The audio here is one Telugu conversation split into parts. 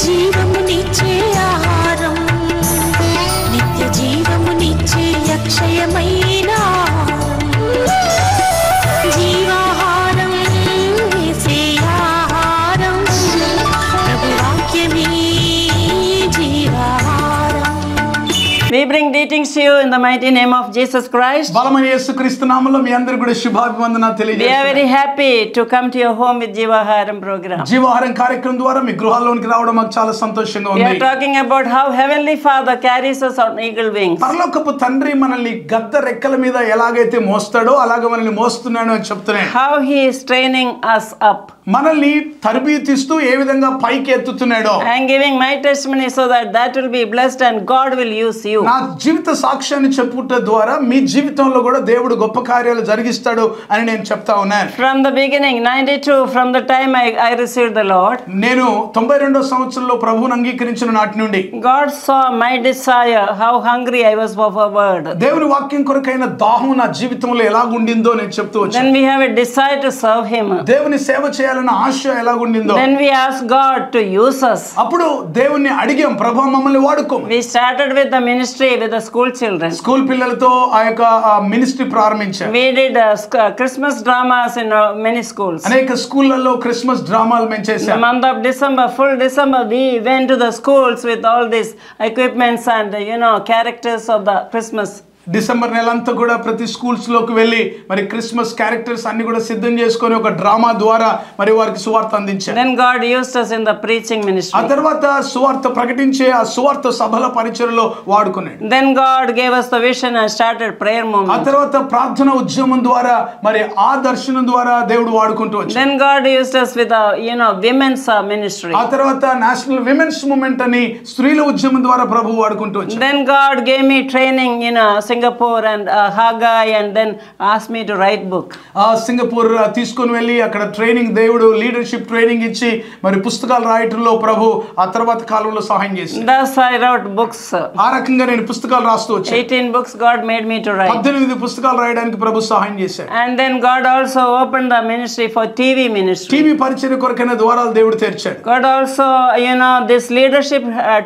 జీవమునిచ్చే ఆహారం, నిత్య జీవమునిచ్చే అక్షయమైన జీవాహారం, యేసయ్య ఆహారం, ప్రభు వాక్యమే జీవాహారం. We bring greetings to you in the mighty name of Jesus Christ. బలమైన యేసుక్రీస్తు నామములో మీ అందరికీ కూడా శుభాభివందనాలు We are తెలియజేస్తున్నాను. very happy to come to your home with Jeevaharam program. జీవాహారం కార్యక్రమం ద్వారా మీ గృహాల్లోనికి రావడం మాకు చాలా సంతోషంగా We ఉంది. are talking about how Heavenly Father carries us on eagle wings. పరలోకపు తండ్రి మనల్ని గద్ద రెక్కల మీద ఎలాగైతే మోస్తాడో అలాగే మనల్ని మోస్తున్నాడు అని చెప్తున్నాడు. How He is training us up. మనల్ని తరబితిస్తూ ఏ విధంగా పైకి ఎత్తుతున్నాడో. I am giving my testimony so that will be blessed and God will use you. నా జీవిత సాక్ష్యాన్ని చెప్పుట ద్వారా మీ జీవితంలో కూడా దేవుడు గొప్ప కార్యాలు జరిగిస్తాడు అని నేను చెప్తా ఉన్నాను. From the beginning, 92, from the time I received the Lord, నేను 92వ సంవత్సరంలో ప్రభువుని అంగీకరించిన నాటి నుండి God saw my desire, how hungry I was for a word. దేవుని వాక్యం కొరకైన దాహం నా జీవితంలో ఎలాగుండిందో నేను చెప్తూ వచ్చాను. Then we have a desire to serve Him. దేవుని సేవ చేయాలన్న ఆశ ఎలాగుండిందో. Then we ask God to use us. అప్పుడు దేవుణ్ణి అడిగాం, ప్రభువా మమ్మల్ని వాడుకో. We started with the ministry with the school children. School పిల్లలతో ఆ యొక్క మినిస్ట్రీ ప్రారంభించాం. We did Christmas dramas in many schools. అనేక స్కూళ్ళల్లో క్రిస్మస్ డ్రామాలు మేము The చేశాం. month of December, full December, we went to the schools with all these equipments and characters of the Christmas. December నెలంతా కూడా ప్రతి స్కూల్స్ లోకి వెళ్ళి మరి క్రిస్మస్ క్యారెక్టర్స్ అన్ని కూడా సిద్ధం చేసుకొని ఒక డ్రామా ద్వారా మరి వారికి సువార్త అందించారు. Then God used us in the preaching ఆ ministry. తర్వాత సువార్త ప్రకటించే ఆ సువార్త సభల పరిచర్యలో వాడుకున్నాడు. Then God gave us the vision and started prayer ఆ movement. తర్వాత ప్రార్థన ఉద్యమం ద్వారా మరి ఆ దర్శనం ద్వారా దేవుడు వాడుకుంటూ వచ్చాడు. Then God used us with women's ministry. ఆ తర్వాత నేషనల్ విమెన్స్ మూవ్మెంట్ అని స్త్రీల ఉద్యమం ద్వారా ప్రభు వాడుకుంటూ వచ్చాడు. Then God gave me training in Singapore and Hagai, and then asked me to write book. Singapore తీసుకొని వెళ్ళి అక్కడ ట్రైనింగ్ దేవుడు లీడర్షిప్ ట్రైనింగ్ ఇచ్చి మరి పుస్తకాలు రాయటంలో ప్రభు ఆ తర్వాత కాలంలో సహాయం చేశాడు. Thus I wrote books. ఆ రకంగా నేను పుస్తకాలు రాస్తూ వచ్చాను. 18 books God made me to write. 18 పుస్తకాలు రాయడానికి ప్రభు సహాయం చేశాడు. And then God also opened the ministry for TV ministry. TV పరిచర్య కొరకైన ద్వారాలు దేవుడు తెరిచాడు. God also, this leadership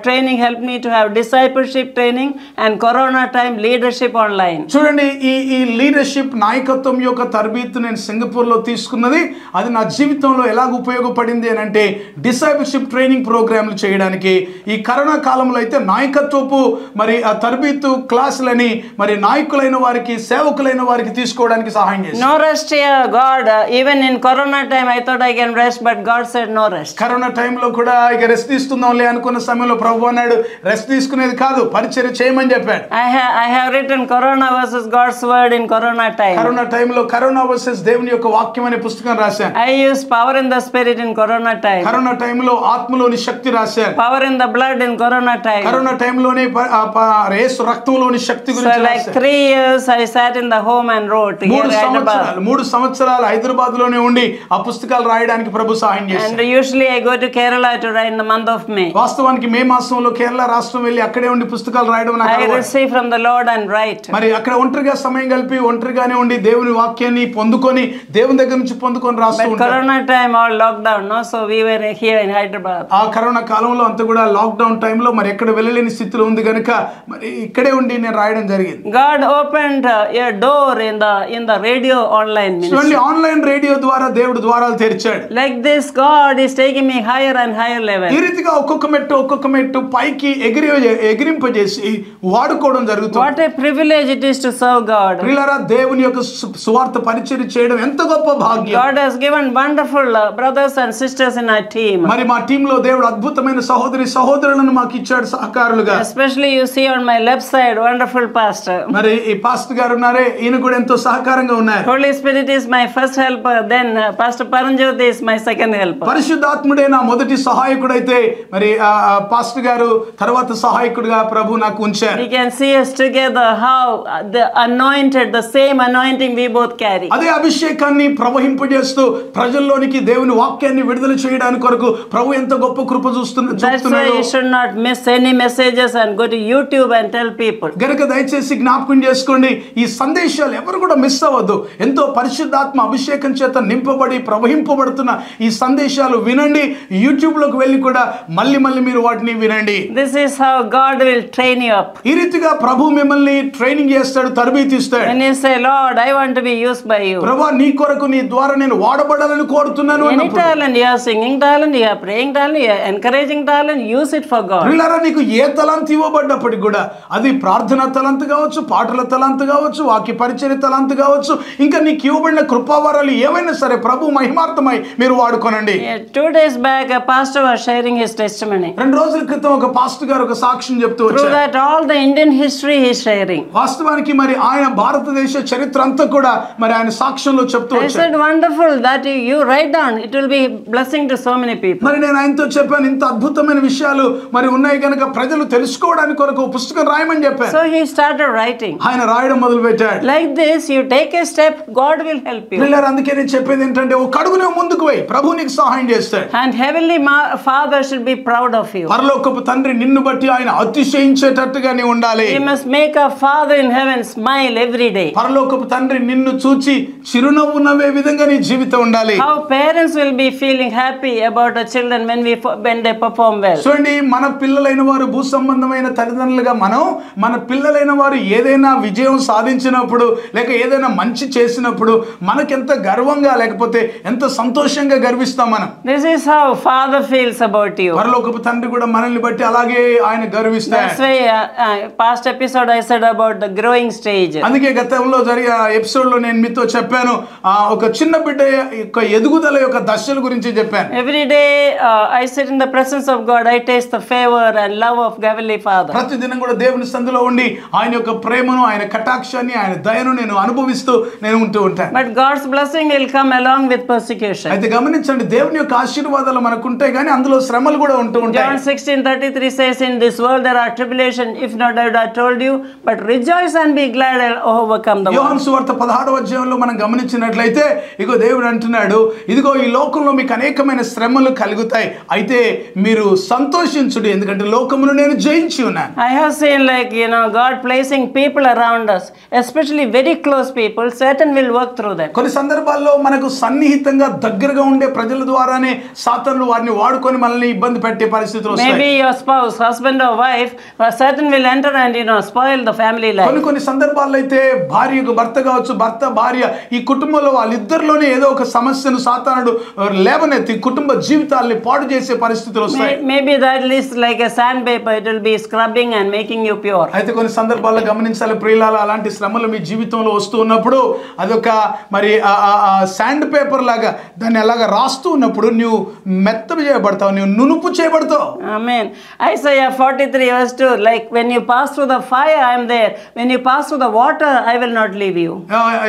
training helped me to have discipleship training and Corona time leadership online. చూడండి, ఈ లీడర్షిప్ నాయకత్వం యొక్క తరబీతు నేను సింగపూర్ లో తీసుకున్నది అది నా జీవితంలో ఎలాగ ఉపయోగపడింది అని అంటే డిసైపుల్షిప్ ట్రైనింగ్ ప్రోగ్రాంలు చేయడానికి. ఈ కరోనా కాలంలో అయితే నాయకత్వపు మరి ఆ తరబీతు క్లాసులని మరి నాయకులైన వారికి సేవకులైన వారికి తీసుకోవడానికి సహాయం చేశారు. No rest here, God. Even in Corona time I thought I can rest, but God said no rest. Corona టైంలో కూడా ఇక రెస్ట్ తీసుకుందాంలే అనుకున్న సమయంలో ప్రభు అన్నాడు, రెస్ట్ తీసుకునేది కాదు, పరిచర్య చేయమని చెప్పాడు. I have written Corona versus God's word in Corona time. Corona టైంలో కరోనా వర్సెస్ దేవుని యొక్క వాక్యం అనే పుస్తకం రాశాను. I use power in the spirit in Corona time. Corona టైంలో ఆత్మలోని శక్తి రాశాను. Power in the blood in Corona time. Corona టైంలోనే యేసు రక్తంలోని శక్తి So గురించి like రాశాను. 3 years I sat in the home and wrote here in Hyderabad. 3 సంవత్సరాలు హైదరాబాద్ లోనే ఉండి ఆ పుస్తకాలు రాయడానికి ప్రభు సహాయం చేశాడు. And usually I go to Kerala to write in the month of May. వాస్తవానికి మే మాసంలో కేరళ రాష్ట్రం వెళ్ళి అక్కడే ఉండి పుస్తకాలు రాయడం నాకు I అలవాటు. receive from the Lord and write. మరి అక్కడ ఒంటరిగా సమయం కలిపి ఒంటరిగానే ఉండి దేవుని వాక్యాన్ని పొందుకొని దేవుని దగ్గర నుంచి పొందుకొని రాస్తూ But ఉంటాను. Corona time all lockdown, no? So we were here in Hyderabad. ఆ కరోనా కాలంలో అంతా కూడా లాక్డౌన్ టైంలో మరి ఎక్కడ వెళ్ళలేని స్థితిలో ఉంది కనుక మరి ఇక్కడే ఉండి నేను రాయడం జరిగింది. God opened a door in the radio online ministry. చూడండి, ఆన్లైన్ రేడియో ద్వారా దేవుడు ద్వారాలు తెరిచాడు. Like this, God is taking me higher and higher level. ఈ రీతిగా ఒక్కొక్క మెట్టు పైకి ఎగిరింపజేసి వాడుకోవడం జరుగుతుంది. What a privilege it is to serve God. ప్రియులారా, దేవుని యొక్క సువార్త పరిచర్య చేయడం ఎంత గొప్ప భాగ్యం. God has given wonderful brothers and sisters in our team. మరి మా టీమ్ లో దేవుడు అద్భుతమైన సహోదరులను మాకు ఇచ్చాడు సహకారులుగా. Especially you see on my left side, wonderful pastor. మరి ఈ పాస్టర్ గారు ఉన్నారే, ఈయన కూడా ఎంతో సహకారంగా ఉన్నారు. Holy Spirit is my first helper, then Pastor Paranjyoti is my second helper. పరిశుద్ధాత్ముడే నా మొదటి సహాయకుడైతే మరి పాస్టర్ గారు తర్వాత సహాయకుడిగా ప్రభు నాకు ఉంచారు. We can see us together how the anointed, the same anointing we both carry. అదే అభిషేకాన్ని ప్రవహింపజేస్తూ ప్రజల్లోనికి దేవుని వాక్యాన్ని విడుదల చేయడానికి కొరకు ప్రభు ఎంత గొప్ప కృప That's why you should not miss any messages and go to YouTube and tell people. గనుక దయచేసి జ్ఞాపకం చేసుకోండి, ఈ సందేశాలు ఎవరు కూడా మిస్ అవ్వద్దు. ఎంతో పరిశుద్ధాత్మ అభిషేకం చేత నింపబడి ప్రవహింపబడుతున్న ఈ సందేశాలు వినండి. యూట్యూబ్ లోకి వెళ్ళి కూడా మళ్ళీ మీరు వాటిని వినండి. This is how God will train you up. ఈ రీతిగా ప్రభు మిమ్మల్ని ట్రైనింగ్ చేస్తాడు, తరబీతి ఇస్తాడు. When you say, Lord, I want to be used by you. ప్రభువా నీ కొరకు నీ ద్వారా నేను వాడబడాలని కోరుతున్నాను Any అన్నప్పుడు talent, you have singing talent, you have praying talent, you have encouraging talent, use it for God. పిల్లరా నీకు ఏ తలాంత్ ఇవ్వబడ్డప్పటికి కూడా అది ప్రార్థన తలాంత్ కావచ్చు, పాటల తలాంత్ కావచ్చు, వాక్య పరిచర్య తలాంత్ కావచ్చు, ఇంకా నీకు ఇవ్వబడిన కృపావరాలు ఏవైనా సరే ప్రభు మహిమార్థమై మీరు వాడుకోనండి. 2 days back, a pastor was sharing his testimony. 2 రోజుల క్రితం ఒక పాస్టర్ గారు ఒక సాక్ష్యం చెప్తూ Through వచ్చారు. that, all the Indian history he is sharing. వాస్తవానికి మరి ఆయన భారతదేశ చరిత్ర అంతా కూడా మరి ఆయన సాక్ష్యంలో చెప్తూ I వచ్చారు. said, wonderful that you write down. It will be blessing to so many people. మరి నేను ఆయనతో చెప్పాను, ఇంత అద్భుతమైన విషయాలు మరి ఉన్నాయి కనుక ప్రజలు తెలుసుకోవడానికి కొరకు పుస్తకం రాయమని చెప్పాను. So he started writing. ఆయన రాయడం మొదలు పెట్టాడు. Like this, you take a step, God will help you. పిల్లలు అందుకే నేను చెప్పేది ఏంటంటే ఒక అడుగు నువ్వు ముందుకు పోయి ప్రభు నీకు సహాయం చేస్తాడు. And heavenly Father should be proud of you. పరలోకపు తండ్రి నిన్ను బట్టి ఆయన అతిశయించేటట్టుగా నీ ఉండాలి. You must make a Father in heaven smile every day. పరలోకపు తండ్రి నిన్ను చూచి చిరునవ్వు నవ్వే విధంగా నీ జీవితం ఉండాలి. How parents will be feeling happy about the children when they perform well. చూడండి, మన పిల్లలైన వారు భూ సంబంధమైన తల్లిదండ్రులుగా మన పిల్లలైన వారు ఏదైనా విజయం సాధించినప్పుడు లేక ఏదైనా మంచి చేసినప్పుడు మనకెంత గర్వంగా లేకపోతే ఎంత సంతోషంగా గర్విస్తాం మనం. This is how Father feels about you. పరలోకపు తండ్రి కూడా మనల్ని బట్టి అలాగే ఆయన గర్విస్తాడు. That's why past episode I said about the growing stage. అందుకే గతంలో జరిగే ఎపిసోడ్ లో నేను మీతో చెప్పాను, ఒక చిన్న బిడ్డ యొక్క ఎదుగుదల యొక్క దశల గురించి చెప్పాను. Every day I sit in the presence of God, I taste the favor and love of Heavenly Father. ప్రతిదినం కూడా దేవుని సందులో ఉండి ఆయన యొక్క ప్రేమను, ఆయన కటాక్షాన్ని, ఆయన దయను నేను అనుభవిస్తూ నేను ఉంటూ ఉంటాను. But God's blessing will come along with persecution. అయితే గమనించండి, దేవుని యొక్క ఆశీర్వాదాలు మనకు ఉంటాయి కానీ అందులో శ్రమలు కూడా ఉంటూ ఉంటాయి. John 16:33 says, in this world there are tribulation, if not I would have told you, but rejoice and be glad I'll overcome the world. యోహాను సువార్త 16వ అధ్యాయంలో మనం గమనించినట్లయితే ఇగో దేవుడు అంటున్నాడు, ఇదిగో ఈ లోకంలో మీకు అనేకమైన శ్రమలు కలుగుతాయి, అయితే మీరు సంతోషించుడి ఎందుకంటే లోకమును నేను జయించి ఉన్నాను. I have seen God placing people around us, especially very close people. Satan will work through them. కొన్ని సందర్భాల్లో మనకు సన్నిహితంగా దగ్గరగా ఉండే ప్రజల ద్వారానే సాతానుడు వారిని వాడుకొని మనల్ని ఇబ్బంది పెట్టే పరిస్థితులు వస్తాయి. Maybe your spouse, husband or wife, Satan will enter and spoil the family life. కొన్ని సందర్భాల్లో అయితే భార్యకు భర్త కావచ్చు, భర్త భార్య, ఈ కుటుంబంలో వాళ్ళిద్దరిలోనే ఏదో ఒక సమస్యను సాతానుడు లేవనెత్తి కుటుంబ జీవితాల్ని పాడు చేసే పరిస్థితులు వస్తాయి. Maybe that is like a sandpaper, it will be scrubbing and making you pure. అయితే కొన్ని సందర్భాల్లో గమనించాలి ప్రియులారా, అలాంటి శ్రమలు మీ జీవితంలో వస్తూ ఉన్నప్పుడు అదొక మరి శాండ్ పేపర్ లాగా దాన్ని అలాగా రాస్తూ ఉన్నప్పుడు నువ్వు మెత్తగా చేయబడతావు, నువ్వు నునుపు చేయబడతావు. Amen. Isaiah 43:2, like when you pass through the fire I am there, when you pass through the water I will not leave you.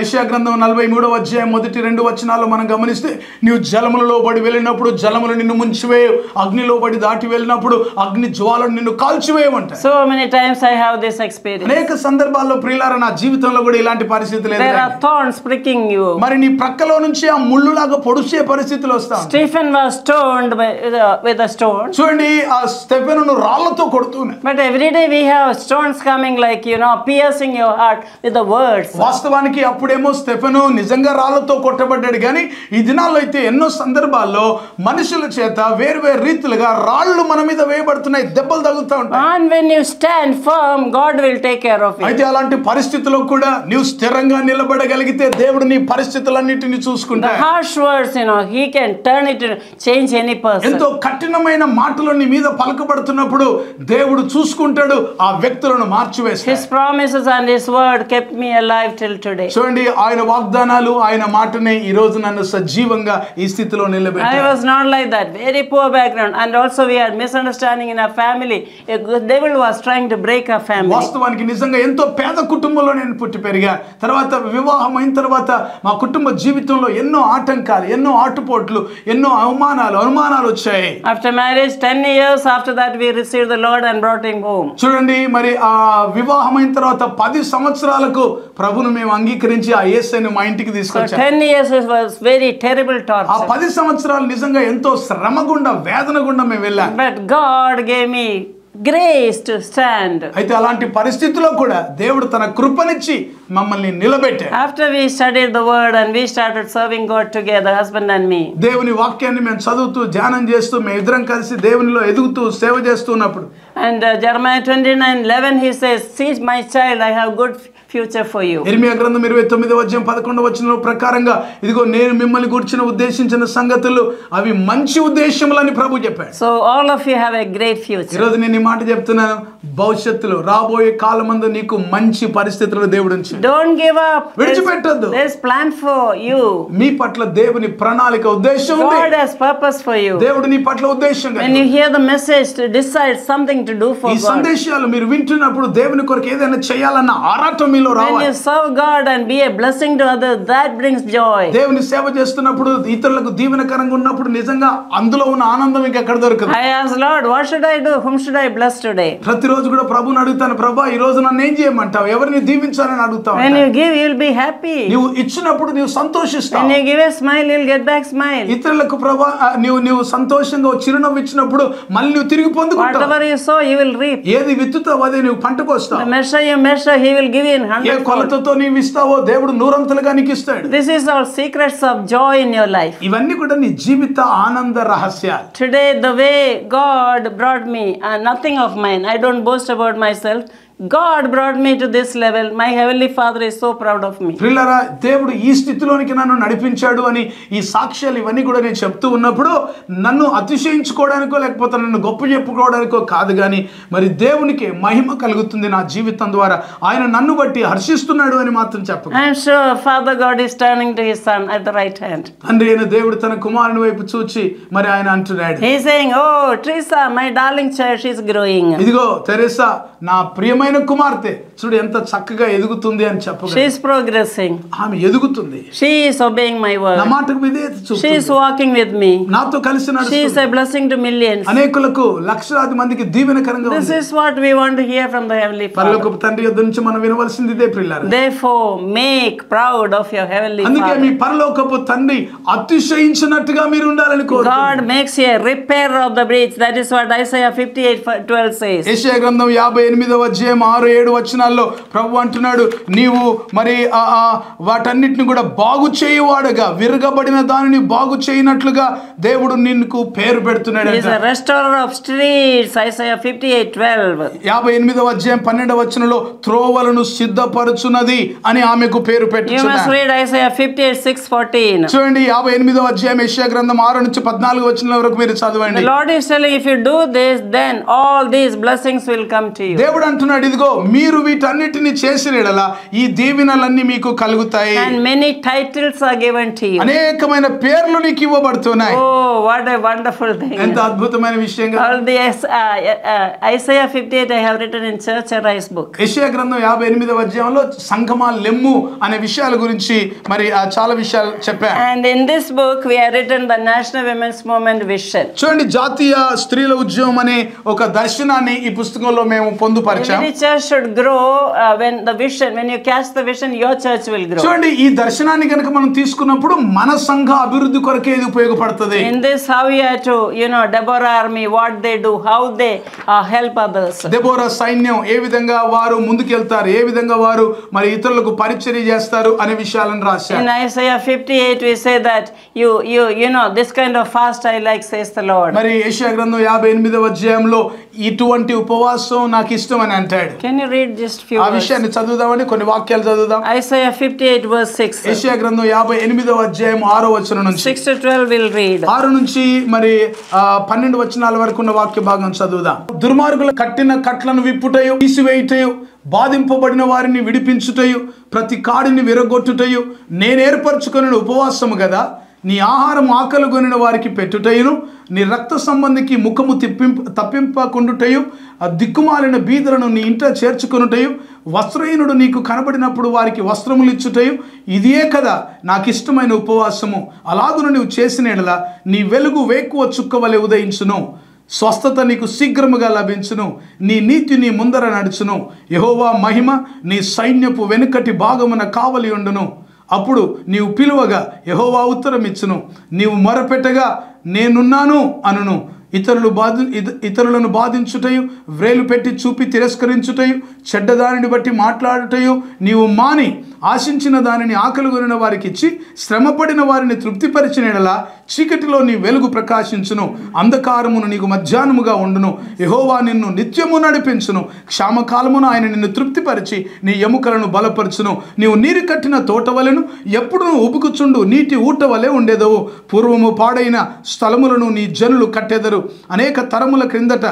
యెషయా గ్రంథం 43వ అధ్యాయం మొదటి 2 వచనాల్లో మనం గమనిస్తే, నీవు జలములలో పడి వెళ్ళినప్పుడు జలములు నిన్ను ముంచివేయు, అగ్నిలో పడి దాటి వెళ్ళినప్పుడు అగ్ని జ్వాలను నిన్ను కాల్చివేయమంట. So many times I have this experience. అనేక సందర్భాల్లో ప్రియులారా నా జీవితంలో కూడా ఇలాంటి పరిస్థితులు There are thorns pricking you. మరి నీ ప్రక్కలో నుంచి ఆ ముళ్ళులాగా పొడిచే పరిస్థితులు వస్తాయి. Stephen was stoned with a stone. చూడండి, ఆ స్టెఫెనును రాళ్లతో కొడుతూనే. But every day we have stones coming like piercing your heart with the words. వాస్తవానికి అప్పుడేమో స్టెఫెను నిజంగా రాళ్లతో కొట్టబడ్డాడు కానీ ఈ దినాల్లో అయితే ఎన్నో సందర్భాల్లో మనుషుల చేత వేరు వేరు రీతిలుగా రాళ్ళు మన మీద వేయబడుతున్నాయి, దెబ్బలు తగులుతూ ఉంటాయి. And when you stand firm, God will take care of you. అయితే అలాంటి పరిస్థితుల్లో కూడా నీవు స్థిరంగా నిలబడగలిగితే దేవుడు నీ పరిస్థితులన్నిటిని చూసుకుంటాడు. The harsh words, he can turn it to change any person. ఎంతో కఠినమైన మాటలు నీ మీద పలకబడుతున్నప్పుడు దేవుడు చూసుకుంటాడు, ఆ వ్యక్తులను మార్చివేస్తాడు. His promises and his word kept me alive till today. చూడండి, ఆయన వాగ్దానాలు, ఆయన మాటనే ఈ రోజు నన్ను సజీవంగా ఈ స్థితిలో నిలబెట్టాడు. I was not like that, very poor background, and also we had misunderstanding in our family. The devil was trying to break our family. వాస్తవానికి నిజంగా ఎంతో పేద కుటుంబంలో నేను పుట్టి పెరిగా. తర్వాత వివాహం అయిన తర్వాత మా కుటుంబ జీవితంలో ఎన్నో ఆటంకాలు, ఎన్నో ఆటుపోట్లు, ఎన్నో అనుమానాలు వచ్చాయి. After marriage 10 years after that we received the Lord and brought him home. చూడండి, మరి ఆ వివాహం అయిన తర్వాత 10 సంవత్సరాలకు ప్రభును మేము అంగీకరించి ఆ యేసుని మా ఇంటికి For తీసుకొచ్చాం. 10 years it was very terrible ఆ torture. 10 సంవత్సరాలు నిజంగా ఎంతో శ్రమ గుండా వేదన గుండా మేము వెళ్ళాం. But God gave me grace to stand. అయితే అలాంటి పరిస్థితుల్లో కూడా దేవుడు తన కృపనిచ్చి మమ్మల్ని నిలబెట్టాడు. After we studied the word and we started serving God together, husband and me. దేవుని వాక్యాన్ని మేము చదువుతూ ధ్యానం చేస్తూ మేము ఇద్దరం కలిసి దేవునిలో ఎదుగుతూ సేవ చేస్తున్నప్పుడు And Jeremiah 29:11 he says, "See my child, I have good future for you." ఇర్మియా గ్రంథం 29:11 ప్రకారంగా ఇదిగో నేను మిమ్మల్ని గురించిన ఉద్దేశించిన సంగతులు అవి మంచి ఉద్దేశములని ప్రభు చెప్పాడు. So all of you have a great future. ఈరోజు నేను ఈ మాట చెప్తున్నాను, భవిష్యత్తులో రాబోయే కాలమందు నీకు మంచి పరిస్థితులను దేవుడు ఉంచాడు. Don't give up. విడిచిపెట్టొద్దు. There's plan for you. మీ పట్ల దేవుని ప్రణాళిక ఉద్దేశం ఉంది. God has purpose for you. దేవుడు నీ పట్ల ఉద్దేశం When కలిగి you hear the message, to decide something to do for ఈ God. సందేశాలు మీరు వింటున్నప్పుడు దేవుని కొరకు ఏదైనా చేయాలన్న ఆరాటం మీలో When రావాలి. you serve God and be a blessing to others, that brings joy. దేవుని సేవ చేస్తున్నప్పుడు ఇతరులకు దీవెనకరంగా ఉన్నప్పుడు నిజంగా అందులో ఉన్న ఆనందం ఇంకెక్కడ దొరకదు. I ask Lord, what should I do? Whom should I bless today? ప్రతిరోజు కూడా ప్రభుని అడుగుతాను, ప్రభా ఈ రోజు నన్ను ఏం చేయమంటావు, ఎవరిని దీవించాలని అడుగుతావు. When you give, you'll be happy. నువ్వు ఇచ్చినప్పుడు నువ్వు సంతోషిస్తావు. When you give a smile, you'll get back smile. ఇతరులకు ప్రభా నువ్వు సంతోషంగా ఓ చిరునవ్వు ఇచ్చినప్పుడు మళ్ళీ నువ్వు తిరిగి పొందుకుంటావు. Whatever you sow, you will reap. ఏది విత్తుతావు అదే నువ్వు పంటకు The వస్తావు. measure you measure, He will give you in A 100-fold. కొలతతో నీవు ఇస్తావో దేవుడు నూరంతలుగా నీకు ఇస్తాడు. This is all secrets of joy in your life. ఇవన్నీ కూడా నీ జీవిత ఆనంద రహస్యాలు. Today, the way God brought me, nothing of mine. I don't boast about myself. God brought me to this level. My heavenly Father is so proud of me. ప్రియులారా, దేవుడు ఈ స్థితిలోనికి నన్ను నడిపించాడు అని ఈ సాక్ష్యాలు ఇవన్నీ కూడా నేను చెప్తూ ఉన్నప్పుడు నన్ను అతిశయించుకోవడానికో లేకపోతే నన్ను గొప్ప చెప్పుకోవడానికో కాదు, కానీ మరి దేవునికి మహిమ కలుగుతుంది నా జీవితం ద్వారా, ఆయన నన్ను బట్టి హర్షిస్తున్నాడు అని మాత్రం చెప్పను. I am sure Father God is turning to His Son at the right hand. తండ్రి అయిన దేవుడు తన కుమారుని వైపు చూచి మరి ఆయన అంటున్నాడు, He is saying, "Oh, Teresa, my darling child, she is growing. ఇదిగో తెరేసా నా ప్రియమైన కుమార్తె చూడు ఎంత చక్కగా ఎదుగుతుంది అని She చెప్పగలరు. is progressing. ఆమె ఎదుగుతుంది, She is obeying my నా word. మాటకు విధేయత She is చూపుతుంది, walking with me. నాతో కలిసి She is నడుస్తుంది, a blessing to millions." అనేకులకు లక్షలాది మందికి దీవెనకరంగా This ఉంది. is what we want to hear from the Heavenly Father. పరలోకపు తండ్రి యొద్ద నుంచి మనం వినవలసింది ఇదే ప్రియులారా. Therefore, make proud of your Heavenly అందుకే మీ Father. పరలోకపు తండ్రి అతిశయించినట్టుగా మీరు ఉండాలని కోరుతున్నాను. God makes you a repairer of the breach. That is what Isaiah 58:12 says. యెషయా గ్రంథం 58:6-7 ప్రభు అంటున్నాడు, నీవు మరి వాటన్నిటిని కూడా బాగు చేయువాడుగా, విరగబడిన దానిని బాగు చేయనట్లుగా దేవుడు నిన్ను పేరు పెడుతున్నాడు. He is a restorer of streets. Isaiah 58:12. 58:12 త్రోవలను సిద్ధపరచున్నది అని ఆమెకు పేరు You must పెట్టుచున్నాడు. read Isaiah 58:6-14. చూడండి 58 యెషయా గ్రంథం 6-14 వరకు మీరు The చదవండి. Lord is telling, if you do this, then all these blessings will come to you. దేవుడు అంటున్నాడు, ఇదిగో మీరు వీటన్నిటిని చేసిన యెడల ఈ దీవెనలన్నీ మీకు కలుగుతాయి, And many titles are given to you. అనేకమైన పేర్లు నీకు ఇవ్వబడుతున్నాయి. Oh, what a wonderful thing. ఎంత అద్భుతమైన విషయం కదా. All the Isaiah 58 I have written in Church Arise book. యెషయా గ్రంథం 58 సంఘమా లెమ్ము అనే విషయాల గురించి మరి చాలా విషయాలు చెప్పాను. And in this book we have written the National Women's Movement vision. చూడండి, జాతీయ స్త్రీల ఉద్యమం అనే ఒక దర్శనాన్ని ఈ పుస్తకంలో మేము పొందుపరిచాం. Every church should grow when you catch the vision, your church will grow. చూడండి, ఈ దర్శనాన్ని కనుక మనం తీసుకున్నప్పుడు మన సంఘ అభివృద్ధి కొరకే ఇది ఉపయోగపడుతుంది. In this, how you have to, Deborah army, what they do, how they help others. Deborah సైన్యం ఏ విధంగా వారు ముందుకెళ్తారు, ఏ విధంగా వారు మరి ఇతరులకు పరిచర్య చేస్తారు అనే విషయాలను రాశారు. In Isaiah 58 we say that this kind of fast I like, says the Lord. మరి యెషయా గ్రంథం 58 ఇటువంటి ఉపవాసం నాకు ఇష్టం అని అంటాడు. Can you read just few ఆ words? విషయాన్ని చదువుదామని కొన్ని వాక్యాలు చదువుదాం. Isaiah 58:6. యెషయా గ్రంథం 58 నుంచి 6-12 we'll read. 6 నుంచి మరి 12 వరకు ఉన్న వాక్య భాగం చదువుదాం. దుర్మార్గుల కట్టిన కట్లను విప్పుటయు, తీసివేయుటయు, బాధింపబడిన వారిని విడిపించుటయు, ప్రతి కాడిని విరగొట్టుటయు నేను ఏర్పరచుకొనిన ఉపవాసము కదా. నీ ఆహారం ఆకలిగొనిన వారికి పెట్టుటయును, నీ రక్త సంబంధికి ముఖము తప్పింపకుండుటయు, దిక్కుమాలిన బీదలను నీ ఇంట చేర్చుకొనుటయు, వస్త్రహీనుడు నీకు కనబడినప్పుడు వారికి వస్త్రములు ఇచ్చుటయు, ఇదే కదా నాకు ఇష్టమైన ఉపవాసము. అలాగును నీవు చేసిన యెడల నీ వెలుగు వేకువ చుక్క వలె ఉదయించును, స్వస్థత నీకు శీఘ్రముగా లభించును. నీ నీతి నీ ముందర నడుచును. యెహోవా మహిమ నీ సైన్యపు వెనుకటి భాగమున కావలి ఉండును. అప్పుడు నీవు పిలువగా యెహోవా ఉత్తరం ఇచ్చును. నీవు మొరపెట్టగా నేనున్నాను అనును. ఇతరులను బాధించుటయు, వ్రేలు పెట్టి చూపి తిరస్కరించుటయు, చెడ్డదానిని బట్టి మాట్లాడుటయు నీవు మాని ఆశించిన దానిని ఆకలిగొనిన వారికి ఇచ్చి శ్రమపడిన వారిని తృప్తిపరిచిన యెడల చీకటిలో నీ వెలుగు ప్రకాశించును. అంధకారమును నీకు మధ్యాహ్నముగా ఉండును. యెహోవా నిన్ను నిత్యము నడిపించును. క్షామకాలమున ఆయన నిన్ను తృప్తిపరిచి నీ ఎముకలను బలపరచును. నీవు నీరు కట్టిన తోట వలెను ఎప్పుడు ఉబుకుచుండు నీటి ఊట వలె ఉండేదవు. పూర్వము పాడైన స్థలములను నీ జనులు కట్టెదరు. అనేక తరముల క్రిందట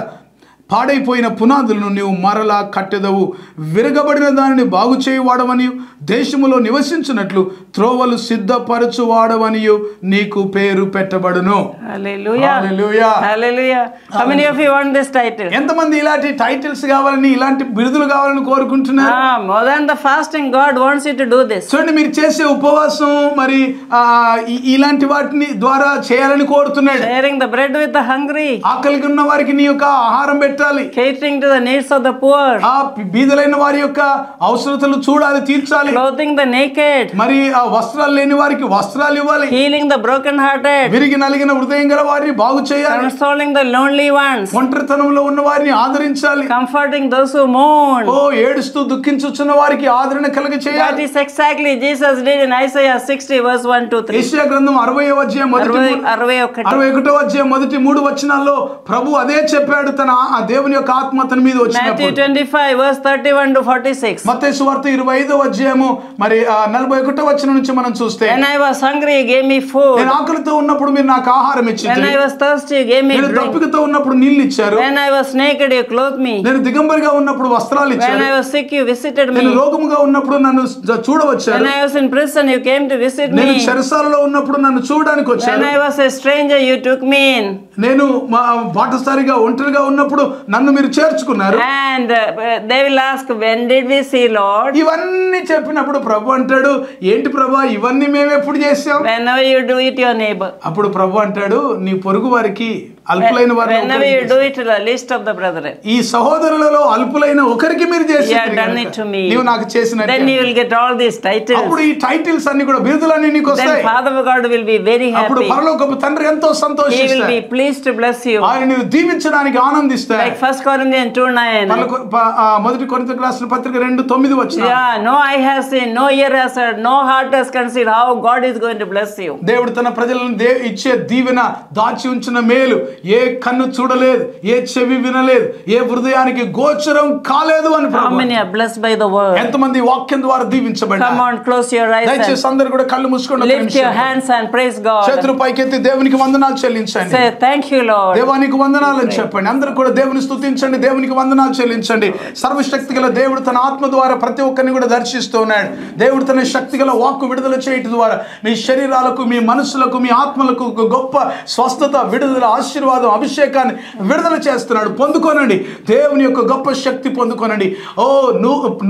పాడైపోయిన పునాదులను నీవు మరలా కట్టెదవు. విరగబడిన దానిని బాగు చేయువాడవనియు, దేశములో నివసించినట్లు త్రోవలు సిద్ధపరచువాడవనియు నీకు పేరు పెట్టబడును. Hallelujah. Hallelujah. Hallelujah. How many of you want this title? ఎంతమంది ఇలాంటి టైటిల్స్ కావాలని, ఇలాంటి బిరుదులు కావాలని కోరుకుంటున్నారు? More than the fasting, God wants you to do this. చూడండి, మీరు చేసే ఉపవాసం మరి ఇలాంటి వాటిని ద్వారా చేయాలని కోరుతున్నాడు. Sharing the bread with the hungry. ఆకలిగా ఉన్న వారికి నీ యొక్క ఆహారం పెట్టాలి. Catering to the needs of the poor. ఆ బీదలైన వారి యొక్క అవసరతలు చూడాలి, తీర్చాలి. Clothing the naked. మరి ఆ వస్త్రాలు లేని వారికి వస్త్రాలు ఇవ్వాలి. Healing the broken-hearted. విరిగి నలిగిన హృదయం గల వారిని బాగు చేయాలి. Consoling the lonely ones. ఒంటరితనంలో ఉన్న వారిని ఆదరించాలి. Comforting those who mourn. ఓ ఏడుస్తూ దుఃఖించుచున్న వారికి ఆదరణ కలుగ That చేయాలి. is exactly Jesus did in Isaiah 60 verse 1 to 3. యెషయా గ్రంథం 60వ అధ్యాయం మొదటి 61వ అధ్యాయం మొదటి 3 వచనాల్లో ప్రభు అదే చెప్పాడు. తన ఆ దేవుని యొక్క ఆత్మ అతని మీద Matthew వచ్చినప్పుడు. 25 verse 31 to 46. మత్తయి సువార్త 25వ అధ్యాయము మరి 41వ వచనం నుంచి మనం చూస్తే, When I was hungry, you gave me food. నేను ఆకలితో ఉన్నప్పుడు మీరు నాకు ఆహారం When ఇచ్చారు. I was thirsty, you gave me నేను drink. దప్పికతో ఉన్నప్పుడు నీళ్లు ఇచ్చారు. When I was naked, you clothed me. నేను దిగంబరిగా ఉన్నప్పుడు వస్త్రాలు When ఇచ్చారు. I was sick, you visited నేను me. రోగముగా ఉన్నప్పుడు నన్ను చూడవచ్చారు. When I was in prison, you came to visit నేను me. చెరసాలలో ఉన్నప్పుడు నన్ను చూడడానికి When వచ్చారు. I was a stranger, you took me in. నేను బాటసారిగా ఒంటరిగా ఉన్నప్పుడు నన్ను మీరు చేర్చుకున్నారు. And they will ask, when did we see Lord? ఇవన్నీ చెప్పినప్పుడు ప్రభు అంటాడు, ఏంటి ప్రభా ఇవన్నీ మేము ఎప్పుడు చేసాం? Whenever you do it, your neighbor. అప్పుడు ప్రభు అంటాడు, నీ పొరుగు వారికి అల్పులైన Whenever you వారికి, do it to the least of the brethren, ఈ సహోదరులలో అల్పులైన ఒకరికి మీరు you చేసి have done it to me. నీవు నాకు Then చేసినట్టు. you will get all these titles. అప్పుడు ఈ టైటిల్స్ అన్ని కూడా బిరుదులన్నీ నీకు Then వస్తాయి. Father God will be very అప్పుడు happy. పరలోకపు తండ్రి ఎంతో He will సంతోషిస్తాడు. be pleased to bless you. ఆయన నీవు దీవించడానికి ఆనందిస్తాడు. Like 1 Corinthians 2:9. మొదటి కొరింథీయులకు రాసిన పత్రిక 2:9 వచ్చిన, Yeah, no eye has seen, no ear has heard, no heart has conceived how God is going to bless you. దేవుడు తన ప్రజలను ఇచ్చే దీవెన, దాచి ఉంచిన మేలు ఏ కన్ను చూడలేదు, ఏ చెవి వినలేదు, ఏ హృదయానికి గోచరం కాలేదు అని How ప్రభువు. many are blessed by the word? ఎంతమంది వాక్యం ద్వారా Come దీవించబడ్డారు? on, close your eyes దయచేసి అందరూ కూడా కళ్ళు మూసుకోండి. and lift your hands and praise God. చేతులు పైకెత్తి దేవునికి వందనాలు చెల్లించండి. Say, thank you, Lord. దేవానికి వందనాలు అని చెప్పండి. అందరూ కూడా దేవుని స్తుతించండి, దేవునికి వందనాలు చెల్లించండి. సర్వశక్తి గల దేవుడు తన ఆత్మ ద్వారా ప్రతి ఒక్కరిని కూడా దర్శిస్తూ ఉన్నాడు. దేవుడు తన శక్తి గల వాక్కు విడుదల చేయటం ద్వారా మీ శరీరాలకు, మీ మనసులకు, మీ ఆత్మలకు ఒక గొప్ప స్వస్థత, విడుదల, ఆశీర్వాదం, అభిషేకాన్ని విడుదల చేస్తున్నాడు. పొందుకోనండి, దేవుని యొక్క గొప్ప శక్తి పొందుకోనండి. ఓ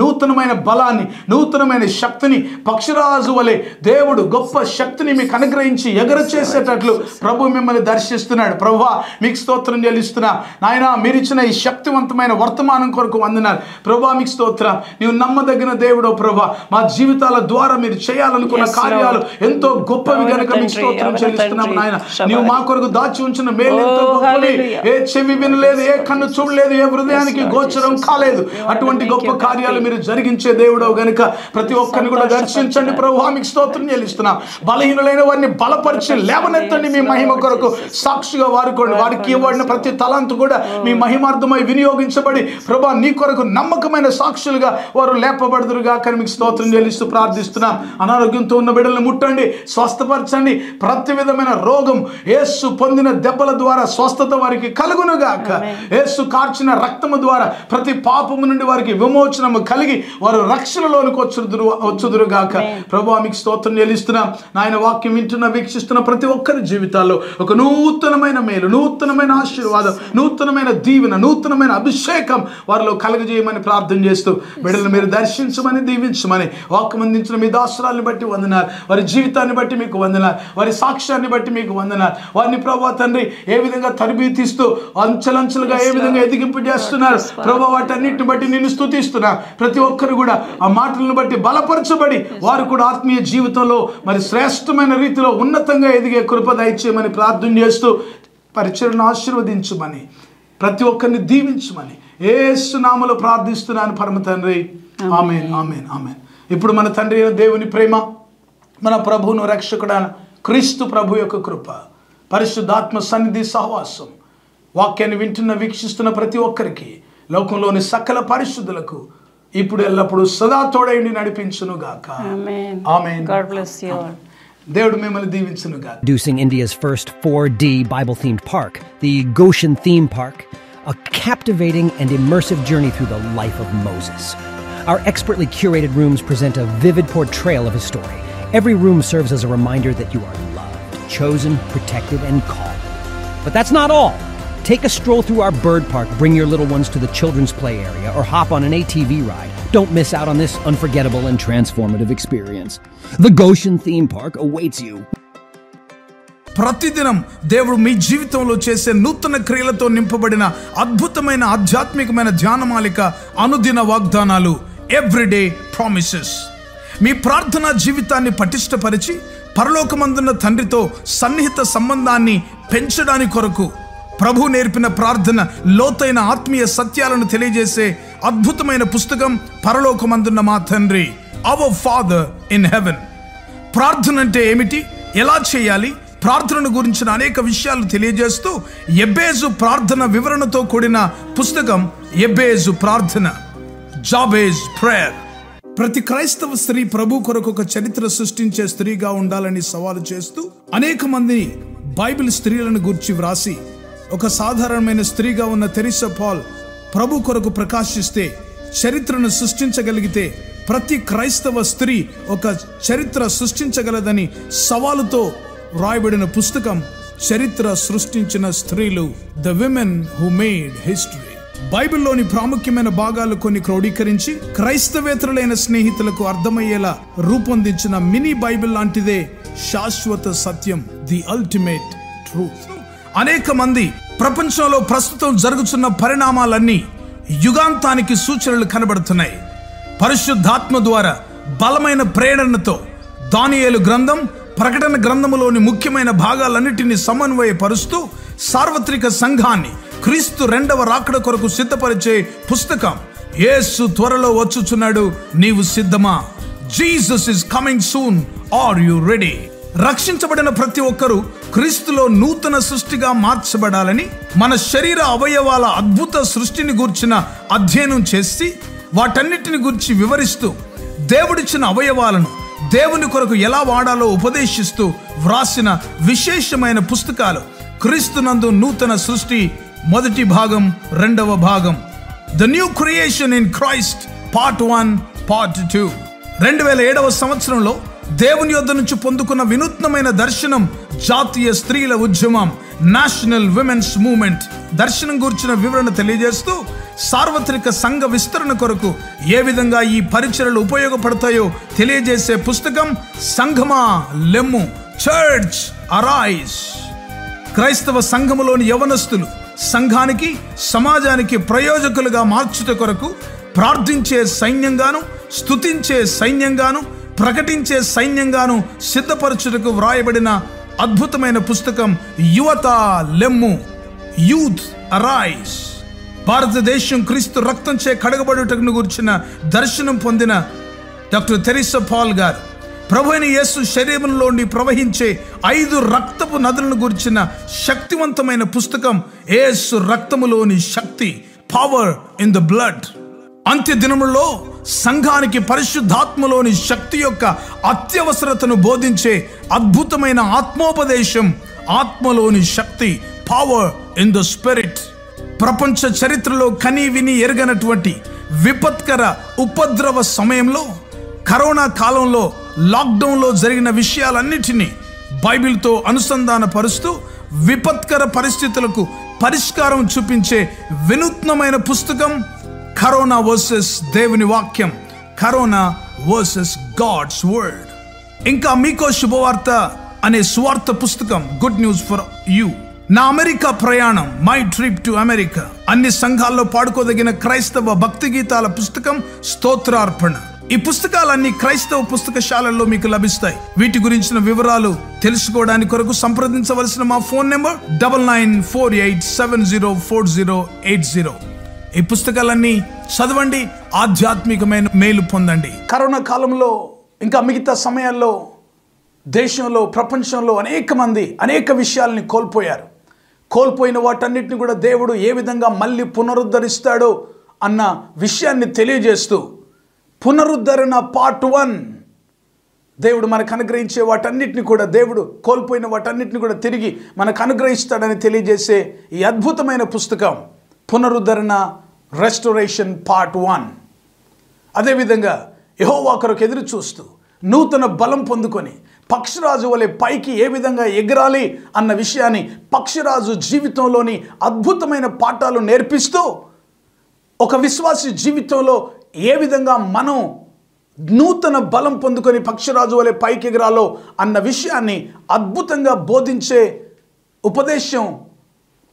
నూతనమైన బలాన్ని, నూతనమైన శక్తిని పక్షిరాజు వలె దేవుడు గొప్ప శక్తిని మీకు అనుగ్రహించి ఎగర చేసేటట్లు ప్రభు మిమ్మల్ని దర్శిస్తున్నాడు. ప్రభువా మీకు స్తోత్రం చెల్లిస్తున్నా. నాయన మీరు ఇచ్చిన ఈ శక్తివంతమైన వర్తమానం కొరకు వందనాలు. ప్రభువా మీకు స్తోత్రం. నీవు నమ్మదగిన దేవుడో ప్రభువా, మా జీవితాల ద్వారా మీరు చేయాలనుకున్న కార్యాలు ఎంతో గొప్పవి కనుక మీకు స్తోత్రం చెల్లిస్తున్నాము. నాయన నీవు మా కొరకు దాచి ఉంచిన మేలు ఎంతో గొప్పవి. ఏ చెవి వినలేదు, ఏ కన్ను చూడలేదు, ఏ హృదయానికి గోచరం కాలేదు. అటువంటి గొప్ప కార్యాలు మీరు జరిగించే దేవుడవు గనుక ప్రతి ఒక్కరిని కూడా దర్శించండి. ప్రభువా మీకు స్తోత్రం చెల్లిస్తున్నాం. బలహీనులైన వారిని బలపరిచి లేవనెత్తండి. మీ మహిమ కొరకు సాక్షిగా వాడుకోండి. వారికి ఇవ్వబడిన ప్రతి తలాంతు కూడా మీ మహిమార్థమై వినియోగించబడి ప్రభువా నీ కొరకు నమ్మకమైన సాక్షులుగా వారు లేపబడుదురుగా కానీ మీకు స్తోత్రం చెల్లిస్తూ ప్రార్థిస్తున్నాం. అనారోగ్యంతో ఉన్న బిడ్డలను ముట్టండి, స్వస్థపరచండి. ప్రతి విధమైన రోగం యేసు పొందిన దెబ్బల ద్వారా స్వస్థత వారికి కలుగునుగాక. యేసు కార్చిన రక్తము ద్వారా ప్రతి పాపము నుండి వారికి విమోచనము కలిగి వారు రక్షణలోనికి వచ్చుదురుగాక. ప్రభువా మీకు స్తోత్రం చెల్లిస్తున్నాం. నాయన వాక్యం వింటున్న, వీక్షిస్తున్న ప్రతి ఒక్కరి జీవితాల్లో ఒక నూతనమైన మేలు, నూతనమైన ఆశీర్వాదం, నూతనమైన దీవెన, నూతనమైన అభిషేకం వారిలో కలుగజేయమని ప్రార్థన చేస్తూ బిడ్డలను మీరు దర్శించమని, దీవించమని, వాక్యం అందించిన మీ దాసురాల్ని బట్టి వందనాలు. వారి జీవితాన్ని బట్టి మీకు వందనాలు. వారి సాక్ష్యాన్ని బట్టి మీకు వందనాలు. వారిని ప్రభువా తండ్రి ఏ విధంగా తరబీతిస్తూ అంచెలంచెలుగా ఏ విధంగా ఎదిగింపు చేస్తున్నారు ప్రభు, వాటన్నిటిని బట్టి నేను స్తుతిస్తున్నా. ప్రతి ఒక్కరు కూడా ఆ మాటలను బట్టి బలపరచబడి వారు కూడా ఆత్మీయ జీవితంలో మరి శ్రేష్టమైన రీతిలో ఉన్నతంగా ఎదిగే కృప దయచేయమని ప్రార్థన చేస్తూ పరిచర్యను ఆశీర్వదించమని, ప్రతి ఒక్కరిని దీవించమని యేసు నామములో ప్రార్థిస్తున్నాను పరమ తండ్రి. ఆమేన్, ఆమేన్, ఆమేన్. ఇప్పుడు మన తండ్రి అయిన దేవుని ప్రేమ, మన ప్రభువును రక్షకుడైన క్రీస్తు ప్రభు యొక్క కృప, పరిశుద్ధాత్మ సన్నిధి సహవాసం, వాక్యాన్ని వింటున్న వీక్షిస్తున్న ప్రతి ఒక్కరికి, లోకంలోని సకల పరిశుద్ధులకు ఇప్పుడు ఎల్లప్పుడూ సదా తోడైండి నడిపించును గాక. Amen. Amen. God bless you all. దేవుడు మిమ్మల్ని దీవించును గాక. Introducing India's first 4D Bible-themed park, the Goshen Theme Park, a captivating and immersive journey through the life of Moses. Our expertly curated rooms present a vivid portrayal of his story. Every room serves as a reminder that you are loved, chosen, protected, and called. But that's not all. Take a stroll through our bird park, bring your little ones to the children's play area, or hop on an ATV ride. Don't miss out on this unforgettable and transformative experience. The Goshen Theme Park awaits you. ప్రతిదినం దేవుడు మీ జీవితంలో చేసే నూతన క్రియలతో నింపబడిన అద్భుతమైన ఆధ్యాత్మికమైన ధ్యానమాలిక అనుదిన వాగ్దానాలు, ఎవ్రీడే ప్రామిసెస్. మీ ప్రార్థనా జీవితాన్ని పటిష్టపరిచి పరలోకమందున్న తండ్రితో సన్నిహిత సంబంధాన్ని పెంచడానికి కొరకు ప్రభు నేర్పిన ప్రార్థన, లోతైన ఆత్మీయ సత్యాలను తెలియజేసే అద్భుతమైన పుస్తకం పరలోకమందున్న మా తండ్రి, అవర్ ఫాదర్ ఇన్ హెవెన్. ప్రార్థన అంటే ఏమిటి, ఎలా చేయాలి, ప్రార్థనను గురించిన అనేక విషయాలు తెలియజేస్తూ ఎబ్బేజు ప్రార్థన వివరణతో కూడిన పుస్తకం ఎబ్బేజు ప్రార్థన, జాబేజ్ ప్రేయర్. ప్రతి క్రైస్తవ స్త్రీ ప్రభు కొరకు ఒక చరిత్ర సృష్టించే స్త్రీగా ఉండాలని సవాలు చేస్తూ అనేక మంది బైబిల్ స్త్రీలను గూర్చి వ్రాసి, ఒక సాధారణమైన స్త్రీగా ఉన్న తెరిసా పాల్ ప్రభు కొరకు ప్రకాశిస్తే చరిత్రను సృష్టించగలిగితే ప్రతి క్రైస్తవ స్త్రీ ఒక చరిత్ర సృష్టించగలదని సవాలుతో రాయబడిన పుస్తకం చరిత్ర సృష్టించిన స్త్రీలు, the women who made history. బైబిల్లోని ప్రాముఖ్యమైన భాగాలు కొన్ని క్రోడీకరించి క్రైస్తవేతరులైన స్నేహితులకు అర్థమయ్యేలా రూపొందించిన మినీ బైబిల్ లాంటిదే శాశ్వత సత్యం, ది అల్టిమేట్ ట్రూత్. అనేక మంది ప్రపంచంలో ప్రస్తుతం జరుగుతున్న పరిణామాలన్నీ యుగాంతానికి సూచనలు కనబడుతున్నాయి. పరిశుద్ధాత్మ ద్వారా బలమైన ప్రేరణతో దానియేలు గ్రంథం, ప్రకటన గ్రంథములోని ముఖ్యమైన భాగాలన్నిటినీ సమన్వయపరుస్తూ సార్వత్రిక సంఘాన్ని క్రీస్తు రెండవ రాకడ కొరకు సిద్ధపరిచే పుస్తకం యేసు త్వరలో వచ్చుచున్నాడు, నీవు సిద్ధమా? Jesus is coming soon, are you ready? రక్షించబడిన ప్రతి ఒక్కరూ క్రీస్తులో నూతన సృష్టిగా మార్చబడాలని మన శరీర అవయవాల అద్భుత సృష్టిని గూర్చిన అధ్యయనం చేసి వాటన్నిటిని గురించి వివరిస్తూ దేవుడిచ్చిన అవయవాలను దేవుని కొరకు ఎలా వాడాలో ఉపదేశిస్తూ వ్రాసిన విశేషమైన పుస్తకాలు క్రీస్తునందు నూతన సృష్టి మొదటి భాగం, రెండవ భాగం, the new creation in Christ part 1, part 2. 2007వ సంవత్సరంలో దేవుని యొద్ద నుంచి పొందుకున్న వినూత్నమైన దర్శనం, జాతీయ స్త్రీల ఉద్యమం, నేషనల్ విమెన్స్ మూవ్మెంట్ దర్శనం గురించిన వివరణ తెలియజేస్తూ సార్వత్రిక సంఘ విస్తరణ కొరకు ఏ విధంగా ఈ పరిచర్యలు ఉపయోగపడతాయో తెలియజేసే పుస్తకం సంఘమా లెమ్ము, చర్చ్ అరైజ్. క్రైస్తవ సంఘములోని యవనస్తులు సంఘానికి, సమాజానికి ప్రయోజకులుగా మార్చుట కొరకు ప్రార్థించే సైన్యంగాను, స్తుతించే సైన్యంగాను, ప్రకటించే సైన్యంగాను సిద్ధపరచుటకు వ్రాయబడిన అద్భుతమైన పుస్తకం యువత లెమ్ము, యూత్ అరైజ్. భారతదేశం క్రీస్తు రక్తంచే కడగబడుటకు గురించిన దర్శనం పొందిన డాక్టర్ తెరిసా పాల్ గారు ప్రభు అయిన యేసు శరీరంలోని ప్రవహించే 5 రక్తపు నదులను గురించిన శక్తివంతమైన పుస్తకం యేసు రక్తములోని శక్తి, పవర్ ఇన్ ద బ్లడ్. అంత్య దినములలో సంఘానికి పరిశుద్ధాత్మలోని శక్తి యొక్క అత్యవసరతను బోధించే అద్భుతమైన ఆత్మోపదేశం, ఆత్మలోని శక్తి, పవర్ ఇన్ ద స్పిరిట్. ప్రపంచ చరిత్రలో కనీ విని ఎరగనటువంటి విపత్కర ఉపద్రవ సమయంలో, కరోనా కాలంలో, లాక్డౌన్లో జరిగిన విషయాలన్నిటినీ బైబిల్తో అనుసంధాన పరుస్తూ విపత్కర పరిస్థితులకు పరిష్కారం చూపించే వినూత్నమైన పుస్తకం కరోనా వర్సెస్ దేవుని వాక్యం, కరోనా వర్సెస్ గాడ్స్ వర్డ్. ఇంకా మీకో శుభవార్త అనే సువార్త పుస్తకం, గుడ్ న్యూస్ ఫర్ యూ. నా అమెరికా ప్రయాణం, మై ట్రిప్ టు అమెరికా. అన్ని సంఘాల్లో పాడుకోదగిన క్రైస్తవ భక్తి గీతాల పుస్తకం స్తోత్రార్పణ. ఈ పుస్తకాలన్నీ క్రైస్తవ పుస్తకశాలల్లో మీకు లభిస్తాయి. వీటి గురించిన వివరాలు తెలుసుకోవడానికి కొరకు సంప్రదించవలసిన మా ఫోన్ నెంబర్ 9948704080. ఈ పుస్తకాలన్నీ చదవండి, ఆధ్యాత్మికమైన మేలు పొందండి. కరోనా కాలంలో ఇంకా మిగతా సమయాల్లో దేశంలో, ప్రపంచంలో అనేక మంది అనేక విషయాల్ని కోల్పోయారు. కోల్పోయిన వాటన్నిటిని కూడా దేవుడు ఏ విధంగా మళ్ళీ పునరుద్ధరిస్తాడో అన్న విషయాన్ని తెలియజేస్తూ పునరుద్ధరణ పార్ట్ 1 దేవుడు మనకు అనుగ్రహించే వాటన్నిటిని కూడా, దేవుడు కోల్పోయిన వాటన్నిటిని కూడా తిరిగి మనకు అనుగ్రహిస్తాడని తెలియజేసే ఈ అద్భుతమైన పుస్తకం పునరుద్ధరణ రెస్టోరేషన్ పార్ట్ 1. అదేవిధంగా యెహోవా కొరకు ఎదురు చూస్తూ నూతన బలం పొందుకొని పక్షిరాజు వలె పైకి ఏ విధంగా ఎగరాలి అన్న విషయాన్ని పక్షిరాజు జీవితంలోని అద్భుతమైన పాఠాలు నేర్పిస్తూ ఒక విశ్వాసి జీవితంలో ఏ విధంగా మనం నూతన బలం పొందుకొని పక్షిరాజు వలె పైకి ఎగరాలో అన్న విషయాన్ని అద్భుతంగా బోధించే ఉపదేశం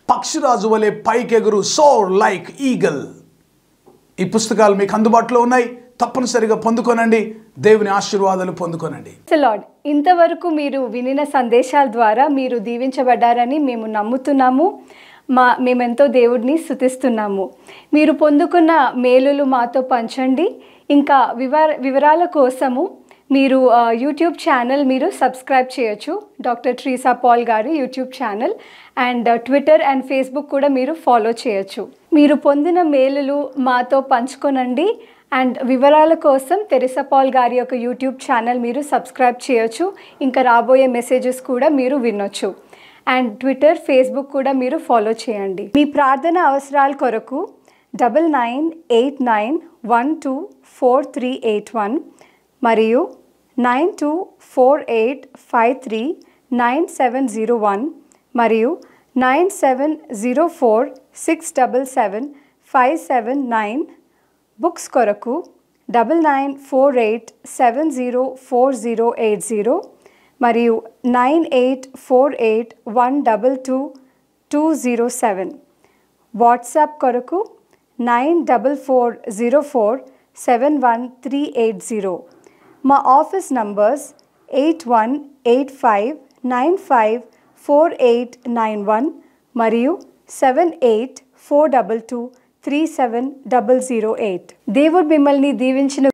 పక్షిరాజు వలె పైకెగురు, సోర్ లైక్ ఈగల్. ఈ పుస్తకాలు మీకు అందుబాటులో ఉన్నాయి. తప్పనిసరిగా పొందుకోనండి. దేవుని ఆశీర్వాదాలు పొందుకోనండి. లార్డ్, ఇంతవరకు మీరు వినిన సందేశాల ద్వారా మీరు దీవించబడ్డారని మేము నమ్ముతున్నాము. మేమెంతో దేవుడిని స్తుతిస్తున్నాము. మీరు పొందుకున్న మేలులు మాతో పంచండి. ఇంకా వివరాల కోసము మీరు యూట్యూబ్ ఛానల్ మీరు సబ్స్క్రైబ్ చేయొచ్చు, డాక్టర్ ట్రీసా పాల్ గారి YouTube channel. And Twitter and Facebook కూడా మీరు ఫాలో చేయొచ్చు. మీరు పొందిన మేలులు మాతో పంచుకోనండి. అండ్ వివరాల కోసం తెరిసా పాల్ గారి యొక్క యూట్యూబ్ ఛానల్ మీరు సబ్స్క్రైబ్ చేయొచ్చు. ఇంకా రాబోయే మెసేజెస్ కూడా మీరు వినొచ్చు. అండ్ ట్విట్టర్, ఫేస్బుక్ కూడా మీరు ఫాలో చేయండి. మీ ప్రార్థన అవసరాల కొరకు 9989124381 మరియు 9248539701 మరియు 9704677579. బుక్స్ కొరకు 9948704080 మరియు 9848122207. వాట్సాప్ కొరకు 9404713880. మా ఆఫీస్ నంబర్స్ 8185954891 మరియు 7842237008. దేవుడు మిమ్మల్ని దీవించిన